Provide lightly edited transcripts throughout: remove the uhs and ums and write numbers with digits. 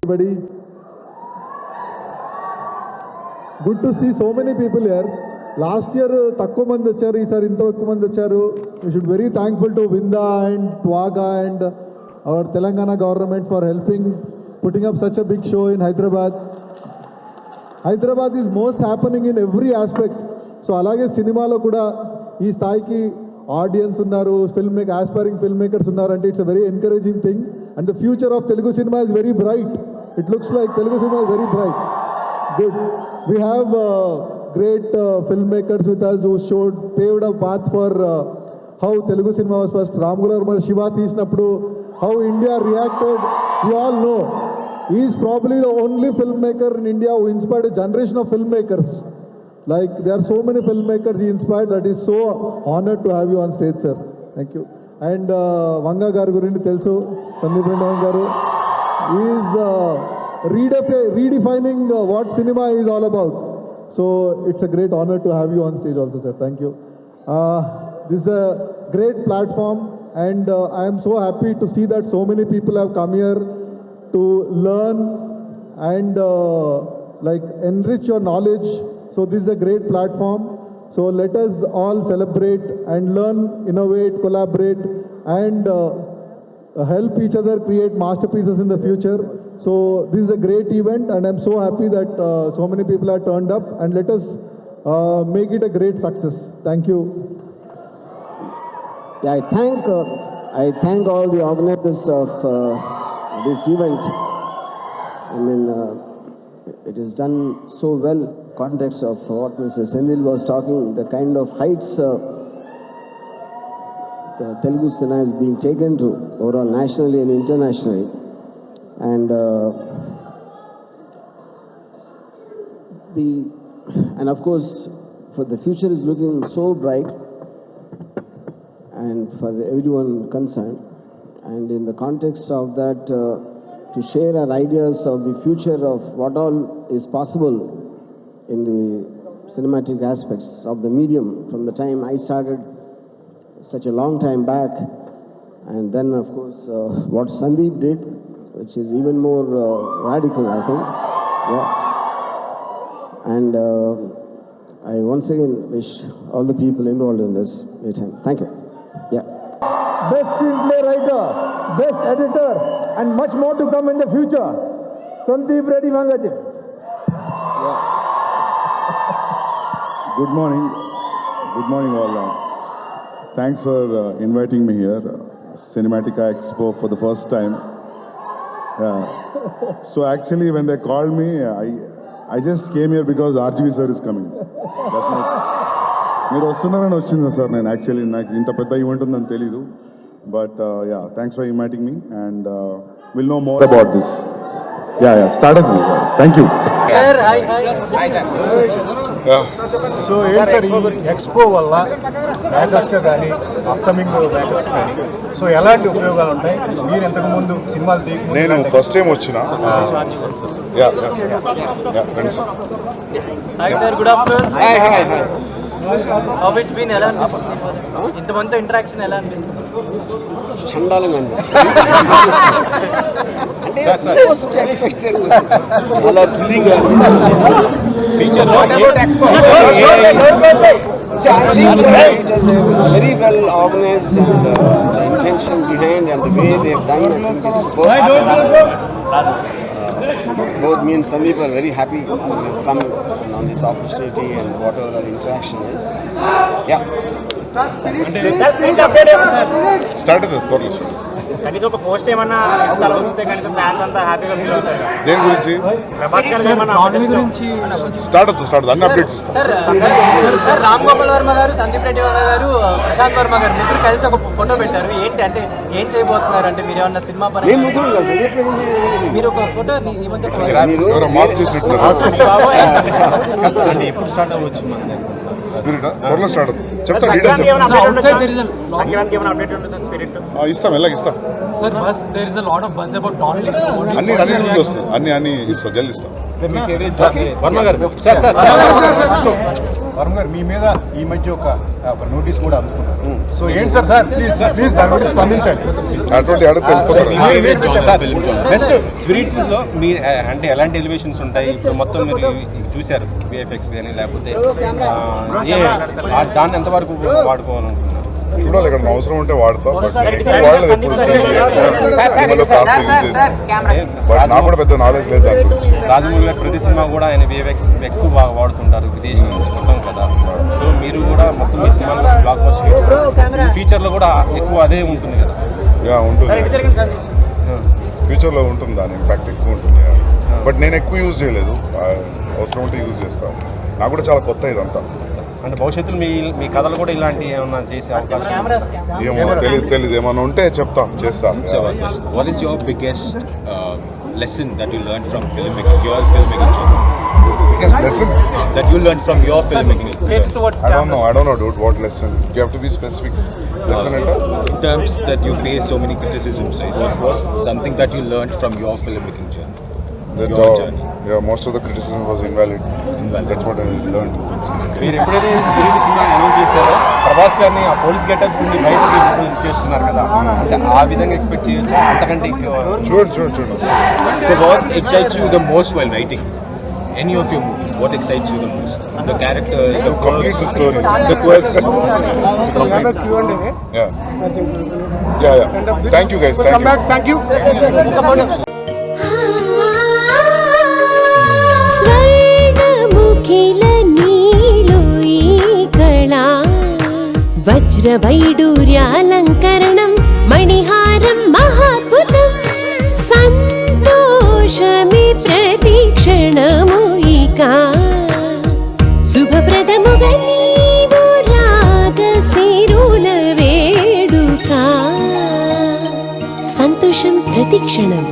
everybody. Good to see so many people here. Last year takku mandi vacharu, ee sari inta ekku mandi vacharu. We should be very thankful to Vinda and Twaga and our Telangana government for helping putting up such a big show in Hyderabad. Hyderabad is most happening in every aspect. So alage cinema lo kuda ee sthaiki audience unnaru, aspiring filmmakers unnaru ante it's a very encouraging thing, and the future of Telugu cinema is very bright. It looks like Telugu cinema is very bright. Good. We have great filmmakers with us who paved a path for how Telugu cinema was first. Ramgula Varma Shiva తీసినప్పుడు how India reacted, we all know. He is probably the only filmmaker in India who inspired a generation of filmmakers. Like there are so many filmmakers he inspired. That is so honored to have you on stage, sir. Thank you. And Vanga garu gurinchi telusu, Sandeep Reddy garu. He is redefining what cinema is all about. So it's a great honor to have you on stage also, sir. Thank you. This is a great platform, and I am so happy to see that so many people have come here to learn and like enrich your knowledge. So this is a great platform. So let us all celebrate and learn, innovate, collaborate, and help each other create masterpieces in the future. So this is a great event, and I'm so happy that so many people have turned up, and let us make it a great success. Thank you. Yeah, I thank all the organizers of this event. I mean, it is done so well. Context of what Mr. Senthil was talking, the kind of heights the Telugu cinema is being taken to overall nationally and internationally, and of course, for the future is looking so bright, and for everyone concerned, and in the context of that, to share our ideas of the future of what all is possible in the cinematic aspects of the medium from the time I started such a long time back, and then of course what Sandeep did, which is even more radical, I think. Yeah. And I once again wish all the people involved in this meeting. Thank you. Yeah. Best screenplay writer, best editor, and much more to come in the future. Sandeep Reddy Vangaji. Good morning all. Thanks for inviting me here, Cinematica Expo for the first time. So actually when they called me, I just came here because RGV sir is coming. That's my... మీరు వస్తున్నారని వచ్చింది sir. నేను actually నాకు ఇంత పెద్ద event ఉందని తెలీదు, but ya, thanks for inviting me, and will know more about this. Ya start అవుతుంది. Thank you. సో ఏంటి సార్ ఈ ఎక్స్పో వల్ల మేకర్స్గా కానీ అప్కమింగ్ మేకర్స్ కానీ సో ఎలాంటి ఉపయోగాలు ఉంటాయి? మీరు ఇంతకుముందు సినిమాలు తీయకు నేను ఫస్ట్ టైం వచ్చిన. రండి sir. Hi sir, good afternoon. How it's been? ఎలా అనిపిస్తుంది? ఇంతమంది ఇంటరాక్షన్ ఎలా అనిపిస్తుంది? చండాలంగా అనిపిస్తుంది. అంటే మోస్ట్ ఎక్స్పెక్టెడ్, చాలా థ్రిల్లింగ్ అనిపిస్తుంది. See, I think it was very well organized, and the intention behind and the way they've done, I think is superb. Both me and Sandeep are very happy we've come on this opportunity and whatever our interaction is. Yeah. Start అవుతుంది త్వరలో sir. కనీసం ఒక post ఏమన్నా install అవుతుంటే కనీసం fans అంతా హ్యాపీగా feel అవుతారు. దేని గురించి? ప్రభాస్ గారు ఏమన్నా గురించి స్టార్ట్ అవుతుంది, అన్ని అప్డేట్స్ ఇస్తాం. సార్ రామ్ గోపాల్ వర్మ గారు, సందీప్ రెడ్డి గారు, ప్రశాంత్ వర్మ గారు ముగ్గురు కలిసి ఒక ఫోటో పెట్టారు. ఏంటి అంటే ఏం చేయబోతున్నారు అంటే మీరు ఏమన్నా సినిమా పరంగా మీరు ఒక ఫోటో మార్క్ చేసినట్టున్నారు. ఎప్పుడు స్టార్ట్ అవ్వచ్చు? స్పిరిట్ త్వరలో స్టార్ట్ అవుతుంది. చెప్తా డీటెయిల్స్ ఇస్తాం, ఎలాగ ఇస్తాం. అన్ని వస్తుంది, అన్ని ఇస్తాం, జల్దీ ఇస్తాం. వర్మ గారు మీ మీద ఈ మధ్య ఒక నోటీస్ కూడా అందుకున్నారు. సో ఏంటి సార్ ప్లీజ్ దాని గురించి స్పందించండి. అటువంటి బెస్ట్ స్పిరిట్ లో మీ అంటే ఎలాంటి ఎలివేషన్స్ ఉంటాయి ఇప్పుడు మొత్తం మీరు చూశారు విఎఫ్ఎక్స్ కానీ లేకపోతే దాన్ని ఎంతవరకు వాడుకోవాలనుకుంటున్నారు? చూడాలి, ఇక్కడ అవసరం ఉంటే వాడతాం. వాడలేదు ఎప్పుడు బట్ నాకు కూడా పెద్ద నాలెడ్జ్ లేదు దాని గురించి. రాజమౌళి గారు ప్రతి సినిమా కూడా ఆయన విఎఫ్ఎక్స్ ఎక్కువ బాగా వాడుతుంటారు విదేశీ నుంచి మొత్తం కదా. సో మీరు కూడా మొత్తం మీ సినిమాలో బ్లాక్ బస్టర్ హిట్స్ ఫ్యూచర్లో కూడా ఎక్కువ అదే ఉంటుంది కదా. ఉంటుంది, ఫ్యూచర్లో ఉంటుంది, దాని ఇంపాక్ట్ ఎక్కువ ఉంటుంది. బట్ నేను ఎక్కువ యూజ్ చేయలేదు, అవసరం ఉంటే యూజ్ చేస్తాను. నాకు కూడా చాలా కొత్త ఇదంతా. అంటే భవిష్యత్తులో మీ కథలు కూడా ఇలాంటి ఏమన్నా చేసే అవకాశం ఏమో తెలియదు, ఏమన్నా ఉంటే చెప్తా, చేస్తా. What is your biggest lesson that you learned from filmmaking, your filmmaking journey? Biggest lesson? That you learned from your filmmaking journey? I don't know, dude. What lesson? You have to be specific. Lesson in terms that you face so many criticisms, right? What was something that you learned from your filmmaking journey? Your journey. Yeah, most of the criticism was invalid. That's what I learned. మీరు ఎప్పుడైతే spirit cinema announce చేశారో ప్రభాస్ గారిని ఆ police getup నుండి బయటకి చేస్తున్నారు కదా, అంటే ఆ విధంగా ఎక్స్పెక్ట్ చేయొచ్చా అంతకంటే చూడండి. So what excites you the most while writing any of your movies? What excites you the most? The characters, the Complete the story. the quirks. Yeah. Thank you guys. Thank you. స్వర్ణముఖిల నీలో ఈ కళా వజ్రవైడూర్యాలంకరణం మణిహారం మహాద్భుతం సంతోషమి ప్రతిక్షణము ఇక శుభప్రదముగా నీవు రాగశిరుల వేడుక సంతోషం ప్రతిక్షణం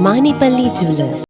Manipalli jewellers.